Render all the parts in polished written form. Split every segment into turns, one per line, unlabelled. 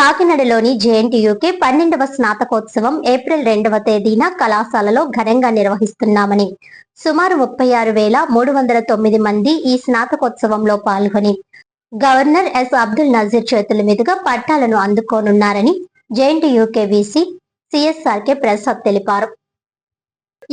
కాకినాడలోని JNTUK 12వ స్నాతకోత్సవం April 2వ తేదీన కళాశాలలో ఘనంగా నిర్వహిస్తున్నామని సుమారు 36,309 మంది ఈ స్నాతకోత్సవంలో పాల్గొని గవర్నర్ ఎస్ అబ్దుల్ నజీర్ చేతుల మీదుగా పట్టాలను అందుకోనున్నారని జేఎన్టీయూకే వీసీ సిఎస్ఆర్కే ప్రసాద్ తెలిపారు.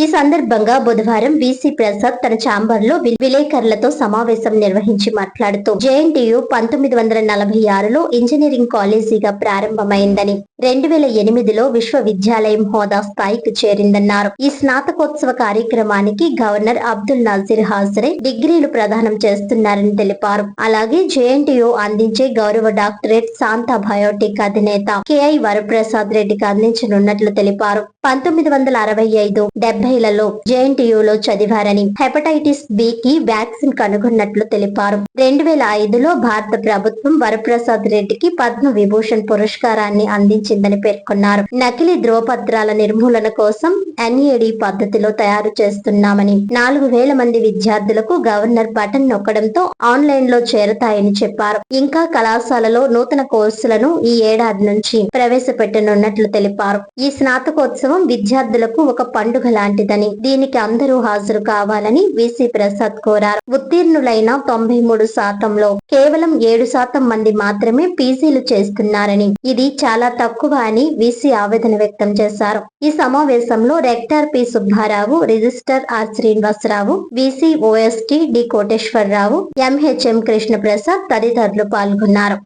ఈ సందర్భంగా బుధవారం వీసీ ప్రసాద్ తన ఛాంబర్ లో విలేకరులతో సమావేశం నిర్వహించి మాట్లాడుతూ జేఎన్టీయూ 1946లో ఇంజనీరింగ్ కాలేజీగా ప్రారంభమైందని 2008లో విశ్వవిద్యాలయం హోదా స్థాయికి చేరిందన్నారు. ఈ స్నాతకోత్సవ కార్యక్రమానికి గవర్నర్ అబ్దుల్ నజీర్ హాజరై డిగ్రీలు ప్రదానం చేస్తున్నారని తెలిపారు. అలాగే జేఎన్టీయూ అందించే గౌరవ డాక్టరేట్ శాంతా బయోటిక్ అధినేత కేఐ వరప్రసాద్ రెడ్డికి అందించనున్నట్లు తెలిపారు. 1965-70లలో జేఎన్టీయూలో చదివారని, హెపటైటిస్ బి కి వ్యాక్సిన్ కనుగొన్నట్లు తెలిపారు. 2005లో భారత ప్రభుత్వం వరప్రసాద్ రెడ్డికి పద్మ విభూషణ్ పురస్కారాన్ని అందించిందని పేర్కొన్నారు. నకిలీ ధ్రువపత్రాల నిర్మూలన కోసం ఎన్ఏడి పద్ధతిలో తయారు చేస్తున్నామని, 4,000 మంది విద్యార్థులకు గవర్నర్ బటన్ నొక్కడంతో ఆన్లైన్ లో చేరతాయని చెప్పారు. ఇంకా కళాశాలలో నూతన కోర్సులను ఈ ఏడాది నుంచి ప్రవేశపెట్టనున్నట్లు తెలిపారు. ఈ స్నాతకోత్సవం విద్యార్థులకు ఒక పండుగ లాంటిదని, దీనికి అందరూ హాజరు కావాలని వీసీ ప్రసాద్ కోరారు. ఉత్తీర్ణులైన 93%లో కేవలం 7% మంది మాత్రమే పీజీలు చేస్తున్నారని, ఇది చాలా తక్కువ అని వీసీ ఆవేదన వ్యక్తం చేశారు. ఈ సమావేశంలో rector P Subbarao, register R Srinivasarao, VC OSD D Koteswararao, MHM Krishnaprasad తదితరులు పాల్గొన్నారు.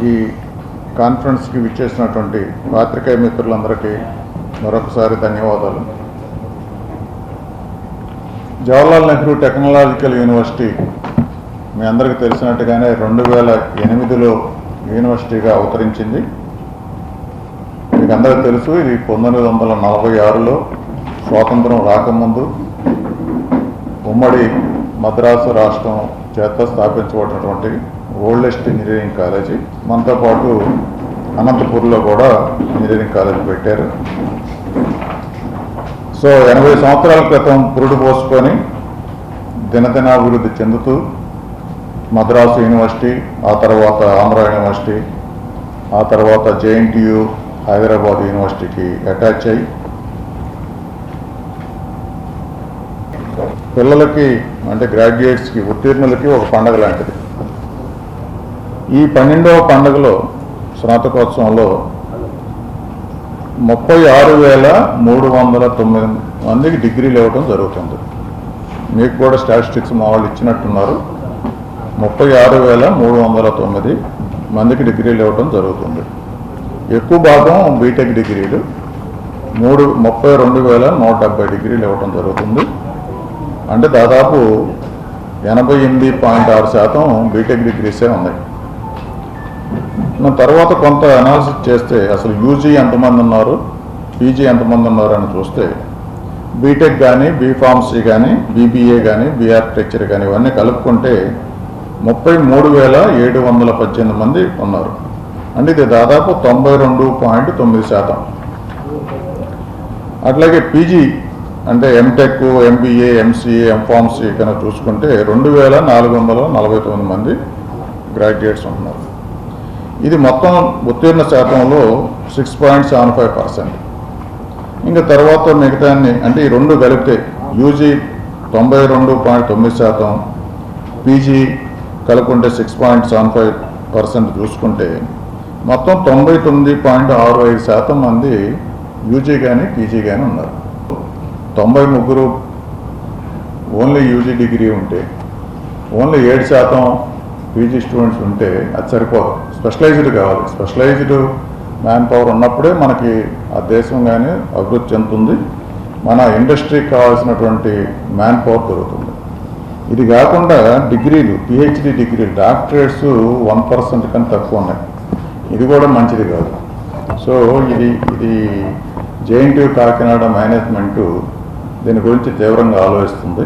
ఈ కాన్ఫరెన్స్ కి విచ్చేసినటువంటి పాత్రికేయ మిత్రులందరికీ మరొకసారి ధన్యవాదాలు. జవహర్లాల్ నెహ్రూ టెక్నాలజికల్ యూనివర్సిటీ మీ అందరికీ తెలిసినట్టుగానే 2008లో యూనివర్సిటీగా అవతరించింది. మీకు అందరికీ తెలుసు, ఇది 1946లో స్వాతంత్రం రాకముందు ఉమ్మడి మద్రాసు రాష్ట్రం చేత స్థాపించబడినటువంటి ఓల్డెస్ట్ ఇంజనీరింగ్ కాలేజీ. మనతో పాటు అనంతపూర్లో కూడా ఇంజనీరింగ్ కాలేజీ పెట్టారు. సో 80 సంవత్సరాల క్రితం పురుడు పోసుకొని దినదినాభివృద్ధి చెందుతూ మద్రాసు యూనివర్సిటీ, ఆ తర్వాత ఆంధ్ర యూనివర్సిటీ, ఆ తర్వాత జేఎన్టీయూ హైదరాబాద్ యూనివర్సిటీకి అటాచ్ అయ్యి పిల్లలకి అంటే గ్రాడ్యుయేట్స్కి, ఉత్తీర్ణులకి ఒక పండుగ లాంటిది. ఈ 12వ పండుగలో స్నాతకోత్సవంలో 36,309 మందికి డిగ్రీలు ఇవ్వడం జరుగుతుంది. మీకు కూడా స్టాటిస్టిక్స్ మా వాళ్ళు ఇచ్చినట్టున్నారు. 36,309 మందికి డిగ్రీలు ఇవ్వడం జరుగుతుంది. ఎక్కువ భాగం బీటెక్ డిగ్రీలు, 32,170 డిగ్రీలు ఇవ్వడం జరుగుతుంది. అంటే దాదాపు 88.6% బీటెక్ డిగ్రీసే ఉన్నాయి. తర్వాత కొంత అనాలిసిస్ చేస్తే అసలు యూజీ ఎంతమంది ఉన్నారు, పీజీ ఎంతమంది ఉన్నారు అని చూస్తే బీటెక్ కానీ, బీఫార్మసీ కానీ, బీబీఏ కానీ, బీఆర్కిటెక్చర్ కానీ ఇవన్నీ కలుపుకుంటే 33,718 మంది ఉన్నారు. అంటే ఇది దాదాపు 92.9%. అట్లాగే పీజీ అంటే ఎంటెక్, ఎంబీఏ, ఎంసీఏ, ఎంఫార్మసీ కనుక చూసుకుంటే 2,449 మంది గ్రాడ్యుయేట్స్ ఉంటున్నారు. ఇది మొత్తం ఉత్తీర్ణ శాతంలో 6.75%. ఇంకా తర్వాత మిగతాన్ని అంటే ఈ రెండు కలిపితే యూజీ 92.9%, పీజీ కలుపుకుంటే 6.75% చూసుకుంటే మొత్తం 99.65% మంది యూజీ కానీ పీజీ కానీ ఉన్నారు. 93 ఓన్లీ యూజీ డిగ్రీ ఉంటే, ఓన్లీ 7% పీజీ స్టూడెంట్స్ ఉంటే అది సరిపోదు. స్పెషలైజ్డ్ కావాలి. స్పెషలైజ్డ్ మ్యాన్ పవర్ ఉన్నప్పుడే మనకి ఆ దేశం కానీ అభివృద్ధి చెందుతుంది, మన ఇండస్ట్రీకి కావాల్సినటువంటి మ్యాన్ పవర్ దొరుకుతుంది. ఇది కాకుండా డిగ్రీలు, పిహెచ్డి డిగ్రీలు, డాక్టరేట్స్ 1% కన్నా తక్కువ ఉన్నాయి. ఇది కూడా మంచిది కాదు. సో ఇది జేఎన్టీయూ కాకినాడ మేనేజ్మెంటు దీని గురించి తీవ్రంగా ఆలోచిస్తుంది.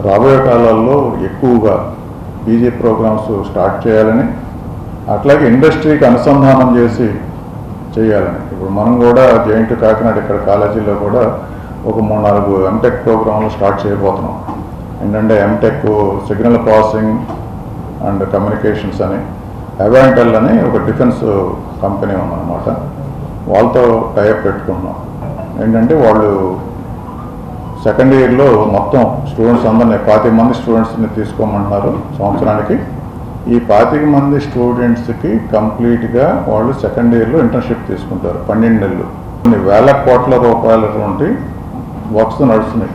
రాబోయే కాలాల్లో ఎక్కువగా పీజీ ప్రోగ్రామ్స్ స్టార్ట్ చేయాలని, అట్లాగే ఇండస్ట్రీకి అనుసంధానం చేసి చేయాలని. ఇప్పుడు మనం కూడా జేఎన్టీయూ కాకినాడ ఇక్కడ కాలేజీలో కూడా ఒక 3-4 ఎంటెక్ ప్రోగ్రాంలు స్టార్ట్ చేయబోతున్నాం. ఏంటంటే MTech signal processing and communications అని, అవాంటెల్ అని ఒక డిఫెన్స్ కంపెనీ ఉందన్నమాట. వాళ్ళతో టైప్ పెట్టుకుంటున్నాం. ఏంటంటే వాళ్ళు సెకండ్ ఇయర్లో మొత్తం స్టూడెంట్స్ అందరినీ 25 మంది స్టూడెంట్స్ని తీసుకోమంటున్నారు సంవత్సరానికి. ఈ 25 మంది స్టూడెంట్స్కి కంప్లీట్గా వాళ్ళు సెకండ్ ఇయర్లో ఇంటర్న్షిప్ తీసుకుంటారు 12 నెలలు. కొన్ని వేల కోట్ల రూపాయల నుండి వర్క్స్ నడుస్తున్నాయి.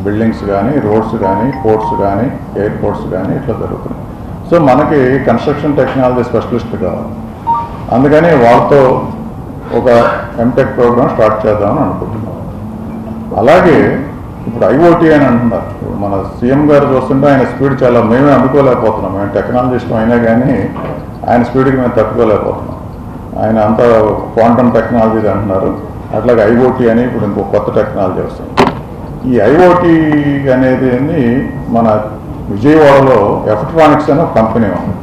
బిల్డింగ్స్ కానీ, రోడ్స్ కానీ, పోర్ట్స్ కానీ, ఎయిర్పోర్ట్స్ కానీ ఇట్లా జరుగుతున్నాయి. సో మనకి కన్స్ట్రక్షన్ టెక్నాలజీ స్పెషలిస్ట్ కావాలి. అందుకని వాళ్ళతో ఒక ఎంటెక్ ప్రోగ్రామ్ స్టార్ట్ చేద్దామని అనుకుంటున్నాం. అలాగే ఇప్పుడు ఐఓటీ అని అంటున్నారు. ఇప్పుడు మన సీఎం గారు చూస్తుంటే ఆయన స్పీడ్ చాలా మేమే అందుకోలేకపోతున్నాం. మేము టెక్నాలజిస్ట్ అయినా కానీ ఆయన స్పీడ్కి మేము తట్టుకోలేకపోతున్నాం. ఆయన అంతా క్వాంటమ్ టెక్నాలజీ అంటున్నారు. అట్లాగే ఐఓటీ అని ఇప్పుడు ఇంకో కొత్త టెక్నాలజీ వస్తుంది. ఈ ఐఓటీ అనేది మన విజయవాడలో ఎఫ్ట్రానిక్స్ అనే ఒక కంపెనీ ఉంది.